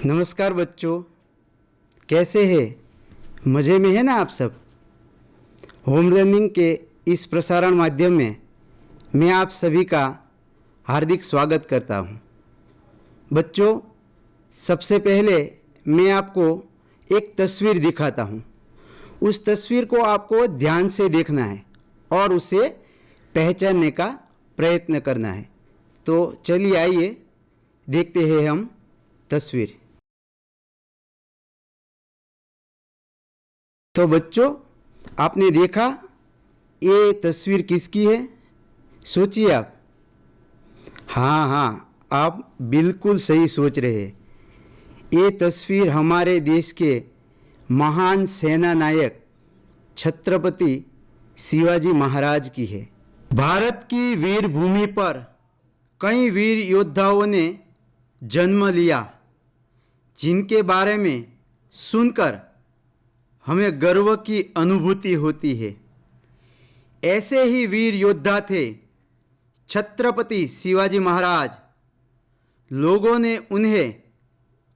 नमस्कार बच्चों, कैसे हैं? मज़े में है ना आप सब? होम लर्निंग के इस प्रसारण माध्यम में मैं आप सभी का हार्दिक स्वागत करता हूं। बच्चों, सबसे पहले मैं आपको एक तस्वीर दिखाता हूं। उस तस्वीर को आपको ध्यान से देखना है और उसे पहचानने का प्रयत्न करना है। तो चलिए आइए देखते हैं हम तस्वीर। तो बच्चों, आपने देखा ये तस्वीर किसकी है? सोचिए आप। हाँ, आप बिल्कुल सही सोच रहे हैं। ये तस्वीर हमारे देश के महान सेना नायक छत्रपति शिवाजी महाराज की है। भारत की वीर भूमि पर कई वीर योद्धाओं ने जन्म लिया, जिनके बारे में सुनकर हमें गर्व की अनुभूति होती है। ऐसे ही वीर योद्धा थे छत्रपति शिवाजी महाराज। लोगों ने उन्हें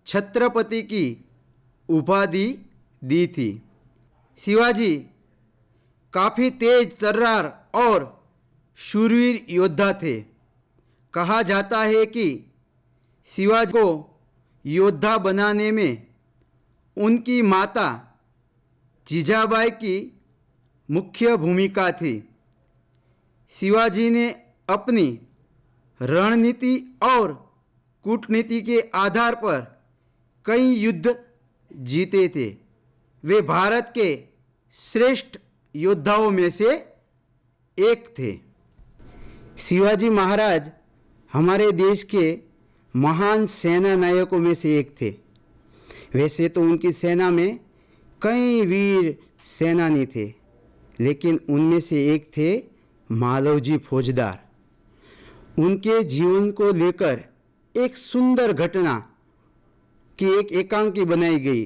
छत्रपति की उपाधि दी थी। शिवाजी काफ़ी तेज तर्रार और शूरवीर योद्धा थे। कहा जाता है कि शिवाजी को योद्धा बनाने में उनकी माता जीजाबाई की मुख्य भूमिका थी। शिवाजी ने अपनी रणनीति और कूटनीति के आधार पर कई युद्ध जीते थे। वे भारत के श्रेष्ठ योद्धाओं में से एक थे। शिवाजी महाराज हमारे देश के महान सेना नायकों में से एक थे। वैसे तो उनकी सेना में कई वीर सेनानी थे, लेकिन उनमें से एक थे मालवजी फौजदार। उनके जीवन को लेकर एक सुंदर घटना की एक एकांकी बनाई गई,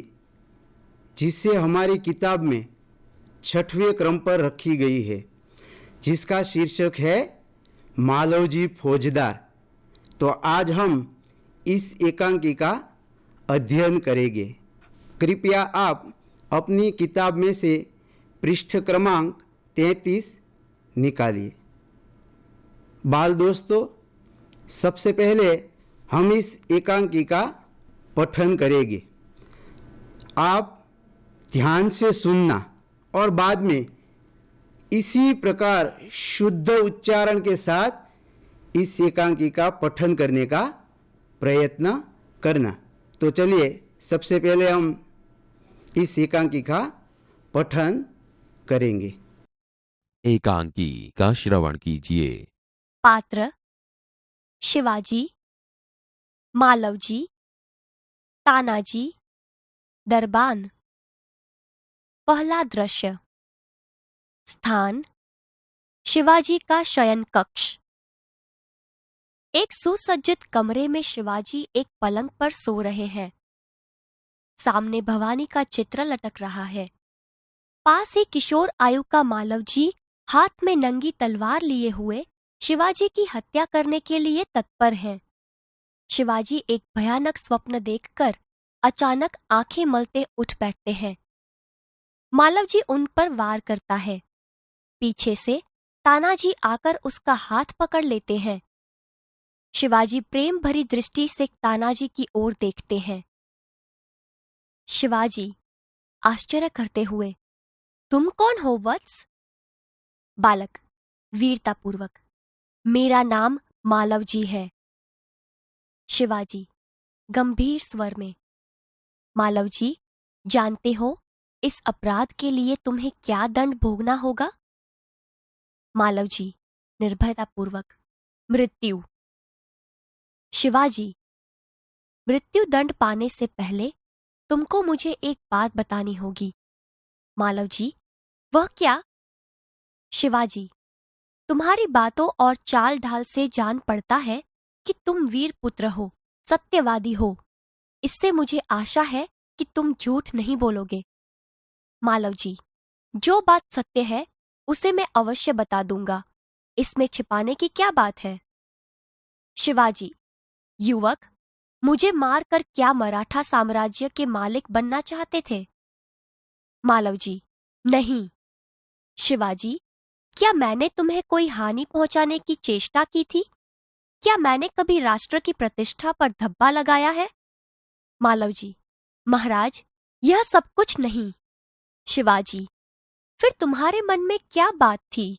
जिसे हमारी किताब में 6वें क्रम पर रखी गई है, जिसका शीर्षक है मालवजी फौजदार। तो आज हम इस एकांकी का अध्ययन करेंगे। कृपया आप अपनी किताब में से पृष्ठ क्रमांक 33 निकालिए। बाल दोस्तों, सबसे पहले हम इस एकांकी का पठन करेंगे। आप ध्यान से सुनना और बाद में इसी प्रकार शुद्ध उच्चारण के साथ इस एकांकी का पठन करने का प्रयत्न करना। तो चलिए सबसे पहले हम इस एकांकी का पठन करेंगे। एकांकी का श्रवण कीजिए। पात्र शिवाजी, मालवजी, तानाजी, दरबान। पहला दृश्य। स्थान शिवाजी का शयन कक्ष। एक सुसज्जित कमरे में शिवाजी एक पलंग पर सो रहे हैं। सामने भवानी का चित्र लटक रहा है। पास ही किशोर आयु का मालवजी हाथ में नंगी तलवार लिए हुए शिवाजी की हत्या करने के लिए तत्पर हैं। शिवाजी एक भयानक स्वप्न देखकर अचानक आंखें मलते उठ बैठते हैं। मालवजी उन पर वार करता है। पीछे से तानाजी आकर उसका हाथ पकड़ लेते हैं। शिवाजी प्रेम भरी दृष्टि से तानाजी की ओर देखते हैं। शिवाजी आश्चर्य करते हुए, तुम कौन हो वत्स? बालक वीरतापूर्वक, मेरा नाम मालवजी है। शिवाजी गंभीर स्वर में, मालवजी, जानते हो इस अपराध के लिए तुम्हें क्या दंड भोगना होगा? मालवजी निर्भयतापूर्वक, मृत्यु। शिवाजी, मृत्यु दंड पाने से पहले तुमको मुझे एक बात बतानी होगी। मालवजी, वह क्या? शिवाजी, तुम्हारी बातों और चाल ढाल से जान पड़ता है कि तुम वीर पुत्र हो, सत्यवादी हो। इससे मुझे आशा है कि तुम झूठ नहीं बोलोगे। मालवजी, जो बात सत्य है उसे मैं अवश्य बता दूंगा। इसमें छिपाने की क्या बात है? शिवाजी, युवक, मुझे मारकर क्या मराठा साम्राज्य के मालिक बनना चाहते थे? मालवजी, नहीं। शिवाजी, क्या मैंने तुम्हें कोई हानि पहुंचाने की चेष्टा की थी? क्या मैंने कभी राष्ट्र की प्रतिष्ठा पर धब्बा लगाया है? मालवजी, महाराज, यह सब कुछ नहीं। शिवाजी, फिर तुम्हारे मन में क्या बात थी?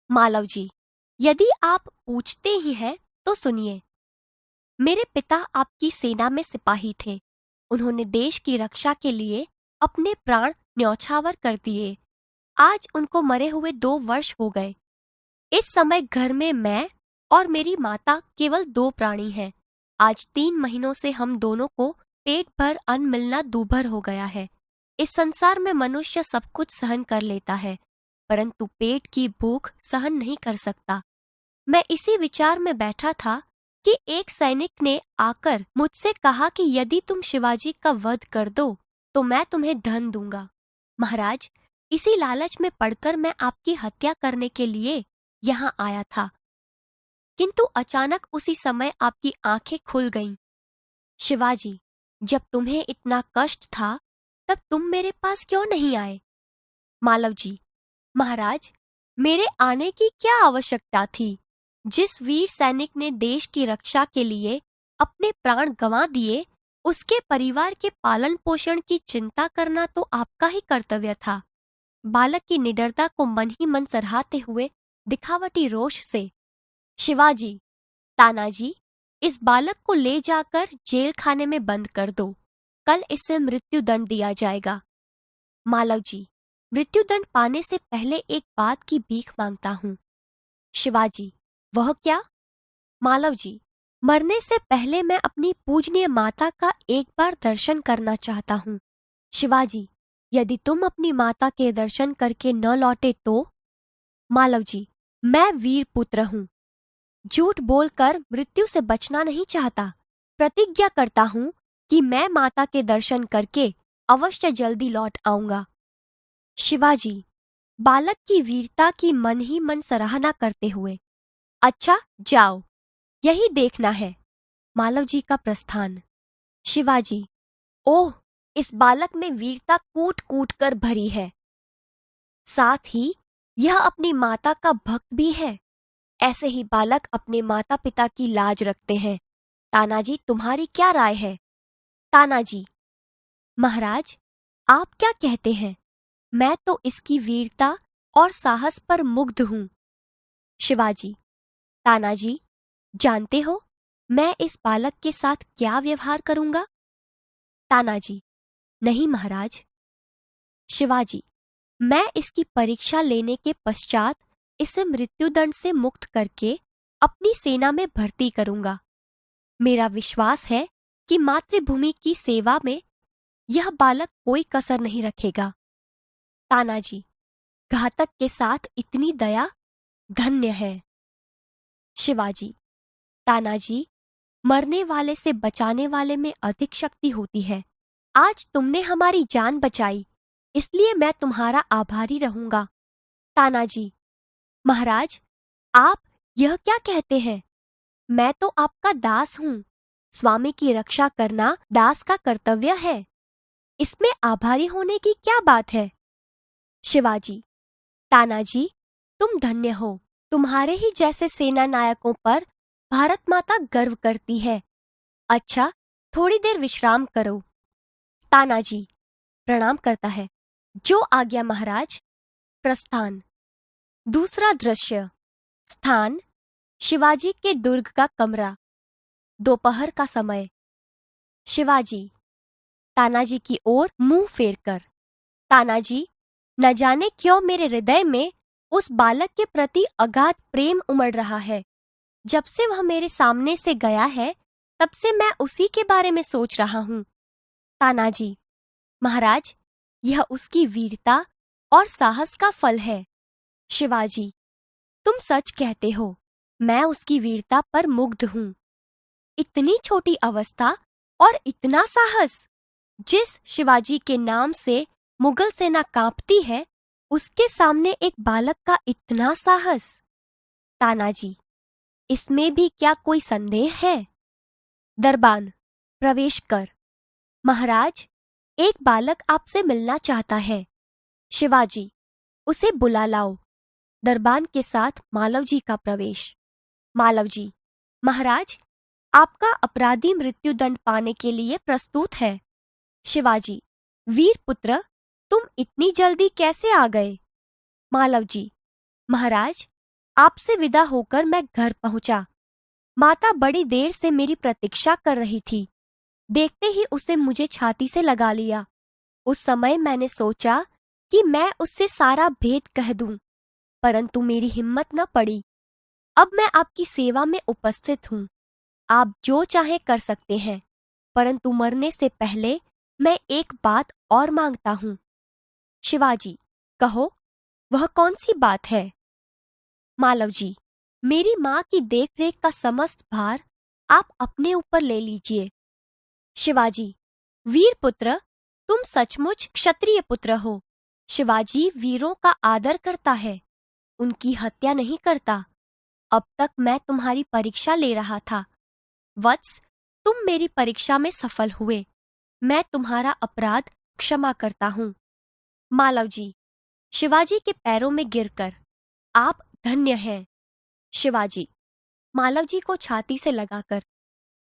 मालवजी, यदि आप पूछते ही हैं तो सुनिए। मेरे पिता आपकी सेना में सिपाही थे। उन्होंने देश की रक्षा के लिए अपने प्राण न्यौछावर कर दिए। आज उनको मरे हुए 2 वर्ष हो गए। इस समय घर में मैं और मेरी माता केवल 2 प्राणी हैं। आज 3 महीनों से हम दोनों को पेट भर अन्न मिलना दूभर हो गया है। इस संसार में मनुष्य सब कुछ सहन कर लेता है, परंतु पेट की भूख सहन नहीं कर सकता। मैं इसी विचार में बैठा था कि एक सैनिक ने आकर मुझसे कहा कि यदि तुम शिवाजी का वध कर दो तो मैं तुम्हें धन दूंगा। महाराज, इसी लालच में पड़कर मैं आपकी हत्या करने के लिए यहाँ आया था, किंतु अचानक उसी समय आपकी आंखें खुल गईं। शिवाजी, जब तुम्हें इतना कष्ट था तब तुम मेरे पास क्यों नहीं आए? मालवजी, महाराज, मेरे आने की क्या आवश्यकता थी? जिस वीर सैनिक ने देश की रक्षा के लिए अपने प्राण गंवा दिए, उसके परिवार के पालन पोषण की चिंता करना तो आपका ही कर्तव्य था। बालक की निडरता को मन ही मन सराहते हुए दिखावटी रोष से, शिवाजी, तानाजी, इस बालक को ले जाकर जेल खाने में बंद कर दो। कल इसे मृत्युदंड दिया जाएगा। मालवजी, मृत्युदंड पाने से पहले एक बात की भीख मांगता हूँ। शिवाजी, वह क्या? मालवजी, मरने से पहले मैं अपनी पूजनीय माता का एक बार दर्शन करना चाहता हूँ। शिवाजी, यदि तुम अपनी माता के दर्शन करके न लौटे तो? मालवजी, मैं वीर पुत्र हूँ, झूठ बोलकर मृत्यु से बचना नहीं चाहता। प्रतिज्ञा करता हूँ कि मैं माता के दर्शन करके अवश्य जल्दी लौट आऊंगा। शिवाजी, बालक की वीरता की मन ही मन सराहना करते हुए, अच्छा जाओ, यही देखना है। मालवजी का प्रस्थान। शिवाजी, ओह, इस बालक में वीरता कूट कूट कर भरी है। साथ ही यह अपनी माता का भक्त भी है। ऐसे ही बालक अपने माता पिता की लाज रखते हैं। तानाजी, तुम्हारी क्या राय है? तानाजी, महाराज, आप क्या कहते हैं? मैं तो इसकी वीरता और साहस पर मुग्ध हूँ। शिवाजी, तानाजी, जानते हो मैं इस बालक के साथ क्या व्यवहार करूंगा? तानाजी, नहीं महाराज। शिवाजी, मैं इसकी परीक्षा लेने के पश्चात इसे मृत्युदंड से मुक्त करके अपनी सेना में भर्ती करूंगा। मेरा विश्वास है कि मातृभूमि की सेवा में यह बालक कोई कसर नहीं रखेगा। तानाजी, घातक के साथ इतनी दया धन्य है। शिवाजी, तानाजी, मरने वाले से बचाने वाले में अधिक शक्ति होती है। आज तुमने हमारी जान बचाई, इसलिए मैं तुम्हारा आभारी रहूंगा। तानाजी, महाराज, आप यह क्या कहते हैं? मैं तो आपका दास हूँ। स्वामी की रक्षा करना दास का कर्तव्य है। इसमें आभारी होने की क्या बात है? शिवाजी, तानाजी, तुम धन्य हो। तुम्हारे ही जैसे सेना नायकों पर भारत माता गर्व करती है। अच्छा, थोड़ी देर विश्राम करो। तानाजी प्रणाम करता है। जो आज्ञा महाराज। प्रस्थान। दूसरा दृश्य। स्थान शिवाजी के दुर्ग का कमरा। दोपहर का समय। शिवाजी तानाजी की ओर मुंह फेरकर, तानाजी, न जाने क्यों मेरे हृदय में उस बालक के प्रति अगाध प्रेम उमड़ रहा है। जब से वह मेरे सामने से गया है तब से मैं उसी के बारे में सोच रहा हूँ। तानाजी, महाराज, यह उसकी वीरता और साहस का फल है। शिवाजी, तुम सच कहते हो, मैं उसकी वीरता पर मुग्ध हूँ। इतनी छोटी अवस्था और इतना साहस। जिस शिवाजी के नाम से मुगल सेना कांपती है, उसके सामने एक बालक का इतना साहस। तानाजी, इसमें भी क्या कोई संदेह है? दरबान, प्रवेश कर। महाराज, एक बालक आपसे मिलना चाहता है। शिवाजी, उसे बुला लाओ। दरबान के साथ मालव जी का प्रवेश। मालव जी, महाराज, आपका अपराधी मृत्युदंड पाने के लिए प्रस्तुत है। शिवाजी, वीर पुत्र, तुम इतनी जल्दी कैसे आ गए? मालव जी, महाराज, आपसे विदा होकर मैं घर पहुंचा। माता बड़ी देर से मेरी प्रतीक्षा कर रही थी। देखते ही उसे मुझे छाती से लगा लिया। उस समय मैंने सोचा कि मैं उससे सारा भेद कह दूं, परंतु मेरी हिम्मत न पड़ी। अब मैं आपकी सेवा में उपस्थित हूं। आप जो चाहे कर सकते हैं, परंतु मरने से पहले मैं एक बात और मांगता हूं। शिवाजी, कहो, वह कौन सी बात है? मालव जी, मेरी माँ की देखरेख का समस्त भार आप अपने ऊपर ले लीजिए। शिवाजी, वीर पुत्र, तुम सचमुच क्षत्रिय पुत्र हो। शिवाजी वीरों का आदर करता है, उनकी हत्या नहीं करता। अब तक मैं तुम्हारी परीक्षा ले रहा था। वत्स, तुम मेरी परीक्षा में सफल हुए। मैं तुम्हारा अपराध क्षमा करता हूँ। मालव जी, शिवाजी के पैरों में गिरकर, आप धन्य हैं। शिवाजी, मालव जी को छाती से लगाकर,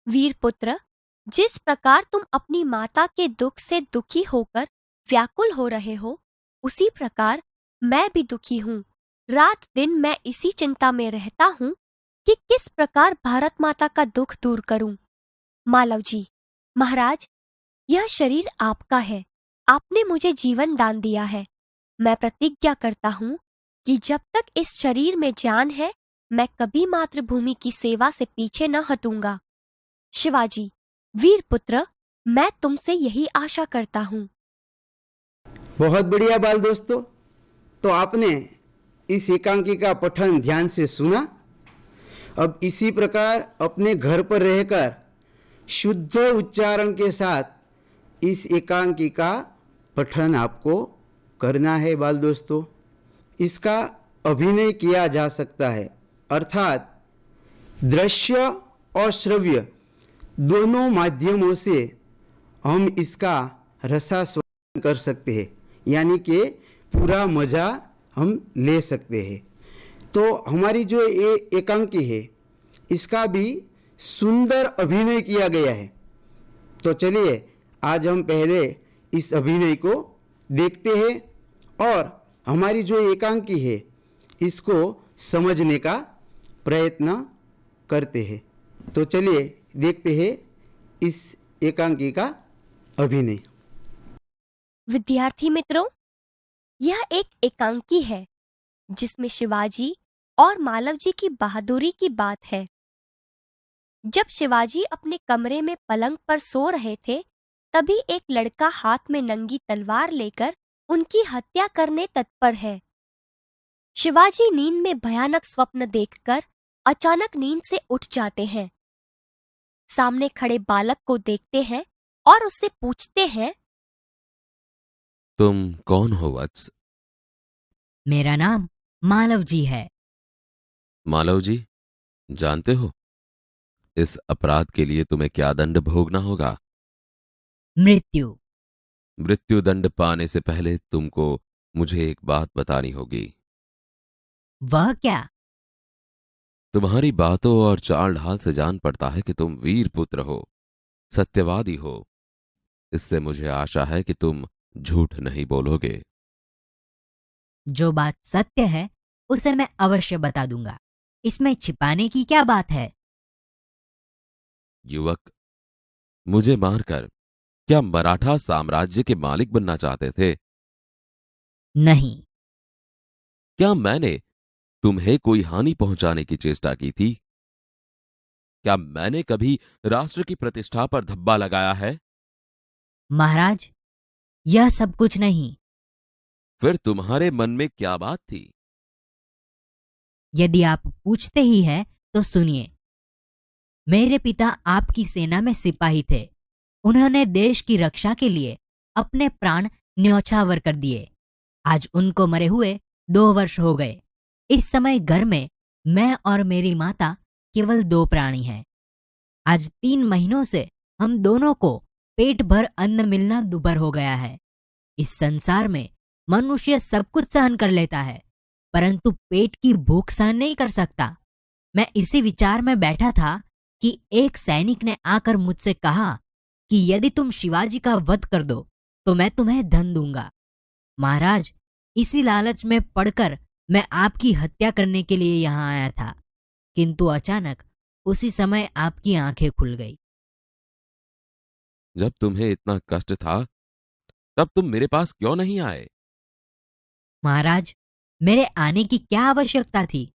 वीर पुत्र, जिस प्रकार तुम अपनी माता के दुख से दुखी होकर व्याकुल हो रहे हो, उसी प्रकार मैं भी दुखी हूँ। रात दिन मैं इसी चिंता में रहता हूँ कि किस प्रकार भारत माता का दुख दूर करूं। मालव जी, महाराज, यह शरीर आपका है। आपने मुझे जीवन दान दिया है। मैं प्रतिज्ञा करता हूँ कि जब तक इस शरीर में जान है, मैं कभी मातृभूमि की सेवा से पीछे न हटूंगा। शिवाजी, वीर पुत्र, मैं तुमसे यही आशा करता हूँ। बहुत बढ़िया बाल दोस्तों, तो आपने इस एकांकी का पठन ध्यान से सुना। अब इसी प्रकार अपने घर पर रहकर शुद्ध उच्चारण के साथ इस एकांकी का पठन आपको करना है बाल दोस्तों। इसका अभिनय किया जा सकता है, अर्थात दृश्य और श्रव्य दोनों माध्यमों से हम इसका रसास्वादन कर सकते हैं, यानी कि पूरा मज़ा हम ले सकते हैं। तो हमारी जो ये एकांकी है, इसका भी सुंदर अभिनय किया गया है। तो चलिए आज हम पहले इस अभिनय को देखते हैं और हमारी जो एकांकी है इसको समझने का प्रयत्न करते हैं। तो चलिए देखते हैं इस एकांकी का अभिनय। विद्यार्थी मित्रों, यह एक एकांकी है जिसमें शिवाजी और मालव जी की बहादुरी की बात है। जब शिवाजी अपने कमरे में पलंग पर सो रहे थे, तभी एक लड़का हाथ में नंगी तलवार लेकर उनकी हत्या करने तत्पर है। शिवाजी नींद में भयानक स्वप्न देखकर अचानक नींद से उठ जाते हैं। सामने खड़े बालक को देखते हैं और उससे पूछते हैं, तुम कौन हो वत्स? मेरा नाम मालव जी है। मालव जी, जानते हो इस अपराध के लिए तुम्हें क्या दंड भोगना होगा? मृत्यु। मृत्युदंड पाने से पहले तुमको मुझे एक बात बतानी होगी। वह क्या? तुम्हारी बातों और चाल ढाल से जान पड़ता है कि तुम वीर पुत्र हो, सत्यवादी हो। इससे मुझे आशा है कि तुम झूठ नहीं बोलोगे। जो बात सत्य है उसे मैं अवश्य बता दूंगा। इसमें छिपाने की क्या बात है? युवक, मुझे मारकर क्या मराठा साम्राज्य के मालिक बनना चाहते थे? नहीं। क्या मैंने तुम्हें कोई हानि पहुंचाने की चेष्टा की थी? क्या मैंने कभी राष्ट्र की प्रतिष्ठा पर धब्बा लगाया है? महाराज, यह सब कुछ नहीं। फिर तुम्हारे मन में क्या बात थी? यदि आप पूछते ही हैं तो सुनिए। मेरे पिता आपकी सेना में सिपाही थे। उन्होंने देश की रक्षा के लिए अपने प्राण न्यौछावर कर दिए। आज उनको मरे हुए 2 वर्ष हो गए। इस समय घर में मैं और मेरी माता केवल 2 प्राणी हैं। आज 3 महीनों से हम दोनों को पेट भर अन्न मिलना दुभर हो गया है। इस संसार में मनुष्य सब कुछ सहन कर लेता है, परंतु पेट की भूख सहन नहीं कर सकता। मैं इसी विचार में बैठा था कि एक सैनिक ने आकर मुझसे कहा कि यदि तुम शिवाजी का वध कर दो तो मैं तुम्हें धन दूंगा। महाराज, इसी लालच में पड़कर मैं आपकी हत्या करने के लिए यहां आया था, किंतु अचानक उसी समय आपकी आंखें खुल गई। जब तुम्हें इतना कष्ट था तब तुम मेरे पास क्यों नहीं आए? महाराज, मेरे आने की क्या आवश्यकता थी?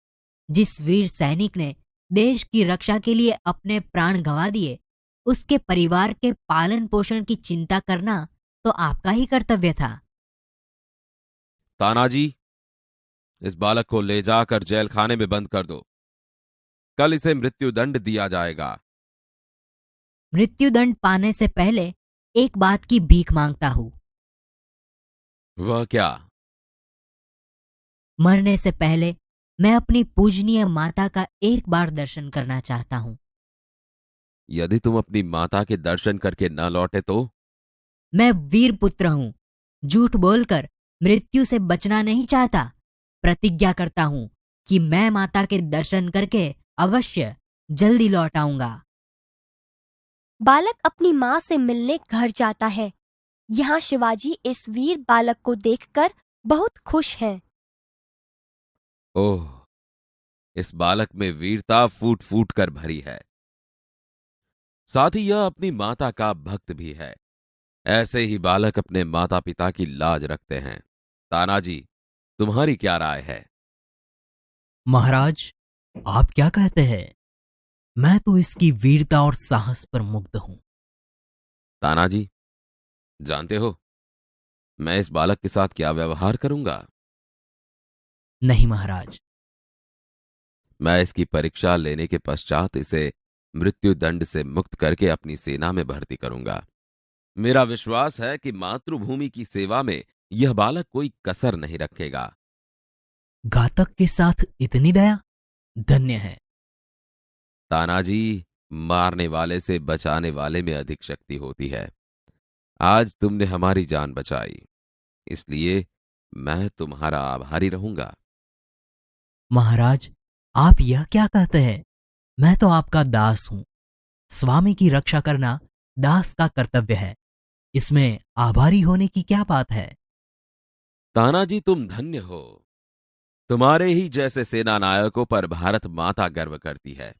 जिस वीर सैनिक ने देश की रक्षा के लिए अपने प्राण गंवा दिए, उसके परिवार के पालन पोषण की चिंता करना तो आपका ही कर्तव्य था। तानाजी, इस बालक को ले जाकर जेल खाने में बंद कर दो। कल इसे मृत्युदंड दिया जाएगा। मृत्युदंड पाने से पहले एक बात की भीख मांगता हूं। वह क्या? मरने से पहले मैं अपनी पूजनीय माता का एक बार दर्शन करना चाहता हूं। यदि तुम अपनी माता के दर्शन करके न लौटे तो? मैं वीर पुत्र हूं, झूठ बोलकर मृत्यु से बचना नहीं चाहता। प्रतिज्ञा करता हूं कि मैं माता के दर्शन करके अवश्य जल्दी लौट आऊंगा। बालक अपनी माँ से मिलने घर जाता है। यहाँ शिवाजी इस वीर बालक को देखकर बहुत खुश हैं। ओह, इस बालक में वीरता फूट फूट कर भरी है। साथ ही यह अपनी माता का भक्त भी है। ऐसे ही बालक अपने माता पिता की लाज रखते हैं। तानाजी, तुम्हारी क्या राय है? महाराज, आप क्या कहते हैं? मैं तो इसकी वीरता और साहस पर मुग्ध हूं। तानाजी, जानते हो मैं इस बालक के साथ क्या व्यवहार करूंगा? नहीं महाराज। मैं इसकी परीक्षा लेने के पश्चात इसे मृत्युदंड से मुक्त करके अपनी सेना में भर्ती करूंगा। मेरा विश्वास है कि मातृभूमि की सेवा में यह बालक कोई कसर नहीं रखेगा। घातक के साथ इतनी दया, धन्य है। तानाजी, मारने वाले से बचाने वाले में अधिक शक्ति होती है। आज तुमने हमारी जान बचाई, इसलिए मैं तुम्हारा आभारी रहूंगा। महाराज, आप यह क्या कहते हैं? मैं तो आपका दास हूं। स्वामी की रक्षा करना दास का कर्तव्य है। इसमें आभारी होने की क्या बात है? तानाजी, तुम धन्य हो। तुम्हारे ही जैसे सेना नायकों पर भारत माता गर्व करती है।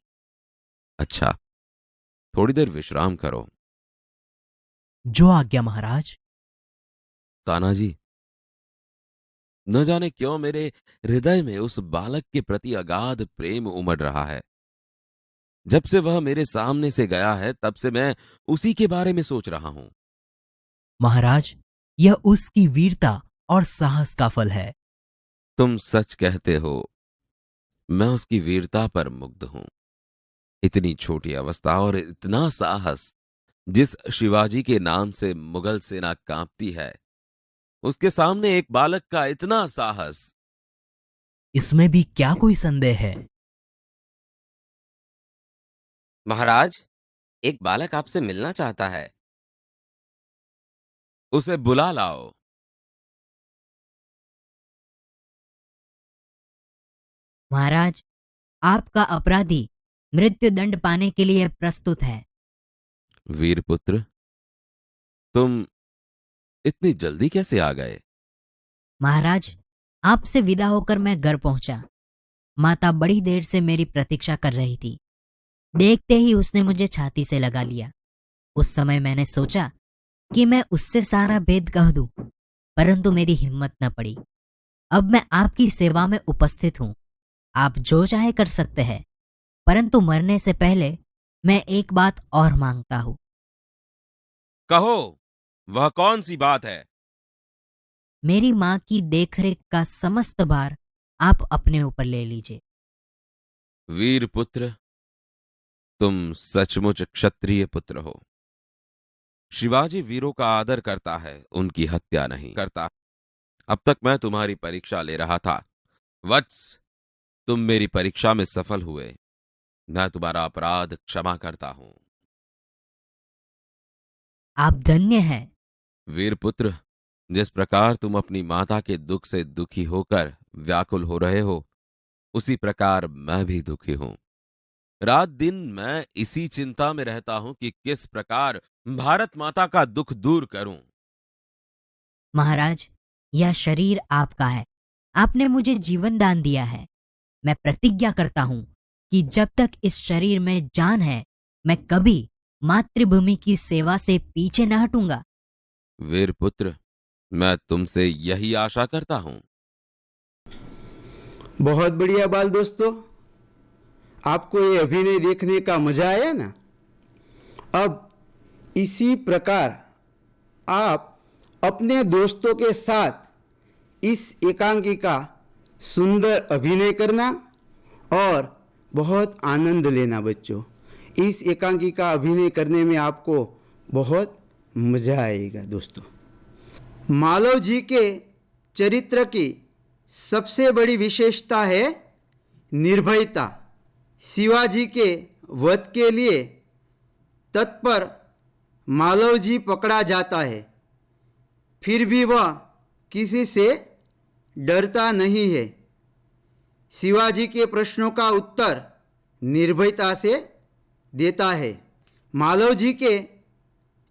अच्छा, थोड़ी देर विश्राम करो। जो आज्ञा महाराज। तानाजी, न जाने क्यों मेरे हृदय में उस बालक के प्रति अगाध प्रेम उमड़ रहा है। जब से वह मेरे सामने से गया है तब से मैं उसी के बारे में सोच रहा हूं। महाराज, यह उसकी वीरता और साहस का फल है। तुम सच कहते हो। मैं उसकी वीरता पर मुग्ध हूं। इतनी छोटी अवस्था और इतना साहस। जिस शिवाजी के नाम से मुगल सेना कांपती है, उसके सामने एक बालक का इतना साहस। इसमें भी क्या कोई संदेह है? महाराज, एक बालक आपसे मिलना चाहता है। उसे बुला लाओ। महाराज, आपका अपराधी मृत्युदंड पाने के लिए प्रस्तुत है। वीरपुत्र, तुम इतनी जल्दी कैसे आ गए? महाराज, आपसे विदा होकर मैं घर पहुंचा। माता बड़ी देर से मेरी प्रतीक्षा कर रही थी। देखते ही उसने मुझे छाती से लगा लिया। उस समय मैंने सोचा कि मैं उससे सारा भेद कह दूं, परंतु मेरी हिम्मत न पड़ी। अब मैं आपकी सेवा में उपस्थित हूं। आप जो चाहे कर सकते हैं, परंतु मरने से पहले मैं एक बात और मांगता हूं। कहो, वह कौन सी बात है? मेरी मां की देखरेख का समस्त भार आप अपने ऊपर ले लीजिए। वीरपुत्र, तुम सचमुच क्षत्रिय पुत्र हो। शिवाजी वीरों का आदर करता है, उनकी हत्या नहीं करता। अब तक मैं तुम्हारी परीक्षा ले रहा था। वत्स, तुम मेरी परीक्षा में सफल हुए। मैं तुम्हारा अपराध क्षमा करता हूं। आप धन्य हैं। वीरपुत्र, जिस प्रकार तुम अपनी माता के दुख से दुखी होकर व्याकुल हो रहे हो, उसी प्रकार मैं भी दुखी हूं। रात दिन मैं इसी चिंता में रहता हूं कि किस प्रकार भारत माता का दुख दूर करूं। महाराज, यह शरीर आपका है। आपने मुझे जीवन दान दिया है। मैं प्रतिज्ञा करता हूं कि जब तक इस शरीर में जान है, मैं कभी मातृभूमि की सेवा से पीछे न हटूंगा। वीरपुत्र, मैं तुमसे यही आशा करता हूं। बहुत बढ़िया बाल दोस्तों, आपको ये अभिनय देखने का मजा आया ना। अब इसी प्रकार आप अपने दोस्तों के साथ इस एकांकी का सुंदर अभिनय करना और बहुत आनंद लेना बच्चों। इस एकांकी का अभिनय करने में आपको बहुत मजा आएगा दोस्तों। मालव जी के चरित्र की सबसे बड़ी विशेषता है निर्भयता। शिवाजी के वध के लिए तत्पर मालव जी पकड़ा जाता है, फिर भी वह किसी से डरता नहीं है। शिवाजी के प्रश्नों का उत्तर निर्भयता से देता है। मालव जी के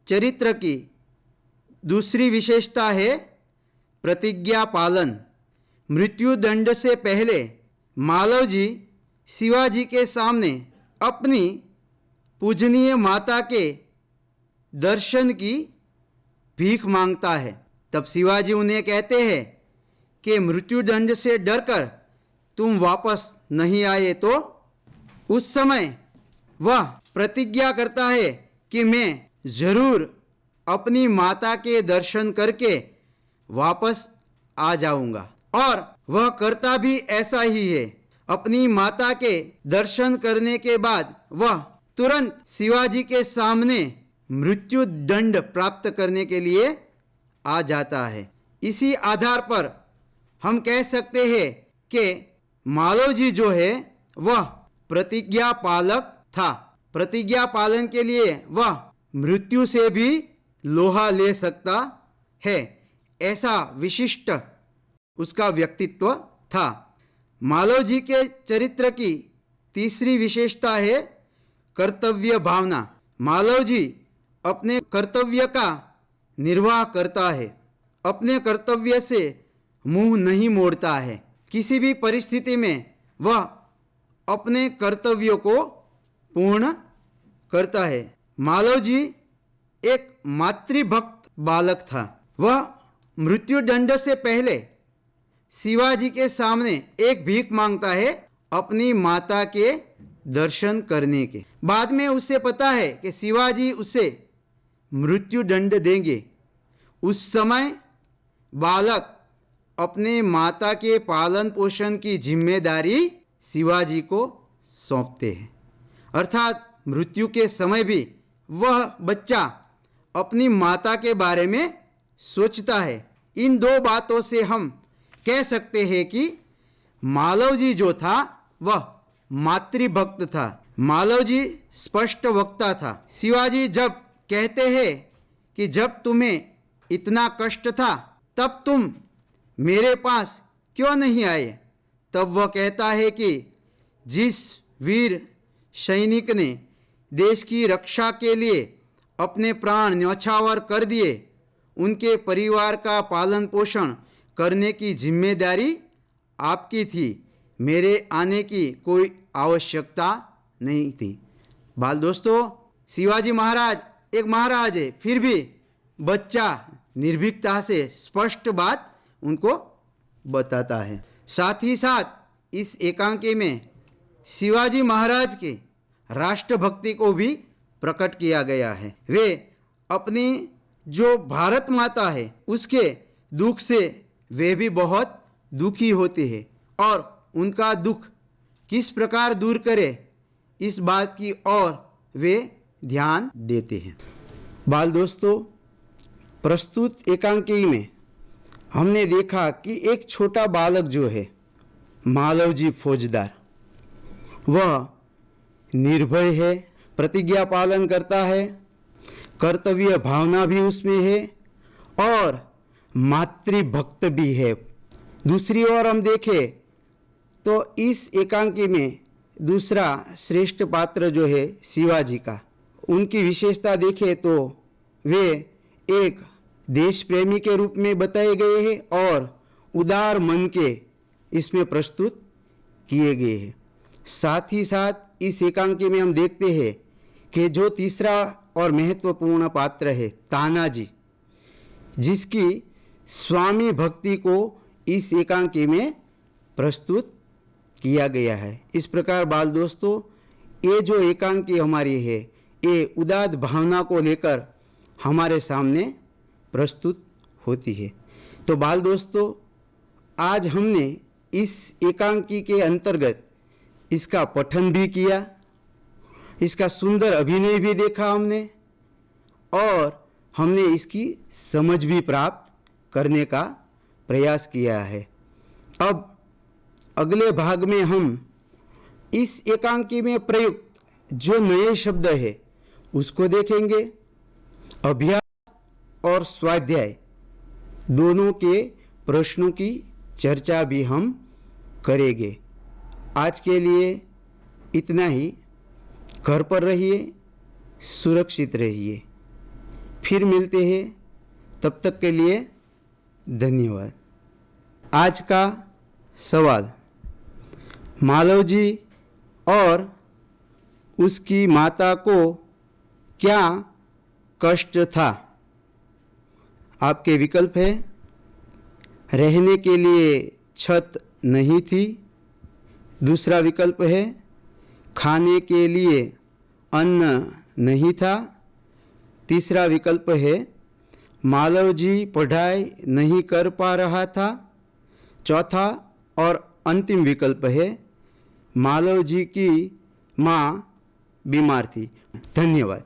चरित्र की दूसरी विशेषता है प्रतिज्ञा पालन। मृत्यु दंड से पहले मालव जी शिवाजी के सामने अपनी पूजनीय माता के दर्शन की भीख मांगता है। तब शिवाजी उन्हें कहते हैं कि मृत्युदंड से डरकर तुम वापस नहीं आए, तो उस समय वह प्रतिज्ञा करता है कि मैं जरूर अपनी माता के दर्शन करके वापस आ जाऊंगा। और वह करता भी ऐसा ही है। अपनी माता के दर्शन करने के बाद वह तुरंत शिवाजी के सामने मृत्यु दंड प्राप्त करने के लिए आ जाता है। इसी आधार पर हम कह सकते हैं कि मालव जी जो है वह प्रतिज्ञा पालक था। प्रतिज्ञा पालन के लिए वह मृत्यु से भी लोहा ले सकता है, ऐसा विशिष्ट उसका व्यक्तित्व था। मालव जी के चरित्र की तीसरी विशेषता है कर्तव्य भावना। मालव जी अपने कर्तव्य का निर्वाह करता है, अपने कर्तव्य से मुंह नहीं मोड़ता है। किसी भी परिस्थिति में वह अपने कर्तव्यों को पूर्ण करता है। मालव जी एक मातृभक्त बालक था। वह मृत्युदंड से पहले शिवाजी के सामने एक भीख मांगता है अपनी माता के दर्शन करने के। बाद में उसे पता है कि शिवाजी उसे मृत्युदंड देंगे। उस समय बालक अपने माता के पालन पोषण की जिम्मेदारी शिवाजी को सौंपते हैं। अर्थात मृत्यु के समय भी वह बच्चा अपनी माता के बारे में सोचता है। इन दो बातों से हम कह सकते हैं कि मालव जी जो था वह मातृभक्त था। मालव जी स्पष्ट वक्ता था। शिवाजी जब कहते हैं कि जब तुम्हें इतना कष्ट था तब तुम मेरे पास क्यों नहीं आए, तब वह कहता है कि जिस वीर सैनिक ने देश की रक्षा के लिए अपने प्राण न्यौछावर कर दिए, उनके परिवार का पालन पोषण करने की जिम्मेदारी आपकी थी। मेरे आने की कोई आवश्यकता नहीं थी। बाल दोस्तों, शिवाजी महाराज एक महाराज है, फिर भी बच्चा निर्भीकता से स्पष्ट बात उनको बताता है। साथ ही साथ इस एकांकी में शिवाजी महाराज के राष्ट्रभक्ति को भी प्रकट किया गया है। वे अपनी जो भारत माता है उसके दुख से वे भी बहुत दुखी होते हैं और उनका दुख किस प्रकार दूर करे इस बात की ओर वे ध्यान देते हैं। बाल दोस्तों, प्रस्तुत एकांकी में हमने देखा कि एक छोटा बालक जो है मालव जी फौजदार, वह निर्भय है, प्रतिज्ञा पालन करता है, कर्तव्य भावना भी उसमें है और मातृभक्त भी है। दूसरी ओर हम देखें तो इस एकांकी में दूसरा श्रेष्ठ पात्र जो है शिवाजी का, उनकी विशेषता देखें तो वे एक देश प्रेमी के रूप में बताए गए हैं और उदार मन के इसमें प्रस्तुत किए गए हैं। साथ ही साथ इस एकांकी में हम देखते हैं कि जो तीसरा और महत्वपूर्ण पात्र है तानाजी, जिसकी स्वामी भक्ति को इस एकांकी में प्रस्तुत किया गया है। इस प्रकार बाल दोस्तों, ये जो एकांकी हमारी है ये उदात्त भावना को लेकर हमारे सामने प्रस्तुत होती है। तो बाल दोस्तों, आज हमने इस एकांकी के अंतर्गत इसका पठन भी किया, इसका सुंदर अभिनय भी देखा हमने और हमने इसकी समझ भी प्राप्त करने का प्रयास किया है। अब अगले भाग में हम इस एकांकी में प्रयुक्त जो नए शब्द है उसको देखेंगे। अभ्यास और स्वाध्याय दोनों के प्रश्नों की चर्चा भी हम करेंगे। आज के लिए इतना ही। घर पर रहिए, सुरक्षित रहिए। फिर मिलते हैं, तब तक के लिए धन्यवाद। आज का सवाल, मालव जी और उसकी माता को क्या कष्ट था? आपके विकल्प है, रहने के लिए छत नहीं थी। दूसरा विकल्प है, खाने के लिए अन्न नहीं था। तीसरा विकल्प है, मालव जी पढ़ाई नहीं कर पा रहा था। चौथा और अंतिम विकल्प है, मालव जी की माँ बीमार थी। धन्यवाद।